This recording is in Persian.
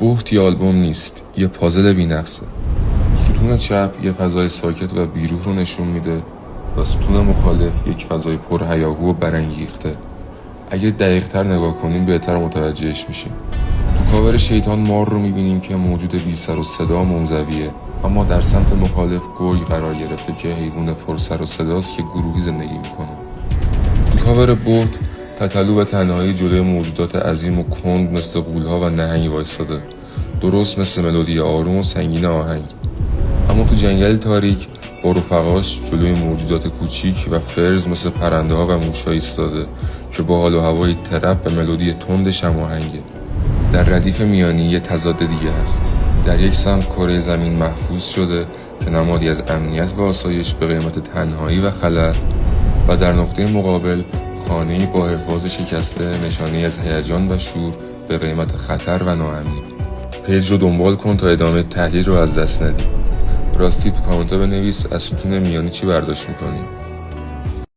بهت یه آلبوم نیست، یه پازل بی‌نقصه. ستون چپ یه فضای ساکت و بیروح رو نشون میده و ستون مخالف یک فضای پرهیاهو و برانگیخته. اگه دقیق‌تر نگاه کنیم بهتر متوجهش میشیم. تو کاور شیطان مار رو میبینیم که موجود بی سر و صدا منزویه، اما در سمت مخالف گرگ قرار گرفته که حیوان پر سر و صداست که گروهی زندگی میکنه. تو کاور بهت تتلو و تنهایی جلوی موجودات عظیم و کند مثل غول‌ها و نهنگ وایساده، درست مثل ملودی آروم و سنگین آهنگ. اما تو جنگل تاریک با رفقاش جلوی موجودات کوچیک و فرز مثل پرنده ها و موش‌ها ایستاده که با حال و هوای ترپ و ملودی تند شماهنگه. در ردیف میانی یه تضاد دیگه هست. در یک سمت کره زمین محفوظ شده که نمادی از امنیت و آسایش به قیمت تنهایی و خلأ، و در نقطه مقابل خانه‌ای با حفاظ شکسته، نشانه‌ای از هیجان و شور به قیمت خطر و ناامنی. پیج رو دنبال کن تا ادامه تحلیل رو از دست ندی. راستی تو کامنت ها بنویس از ستون میانی چی برداشت میکنی؟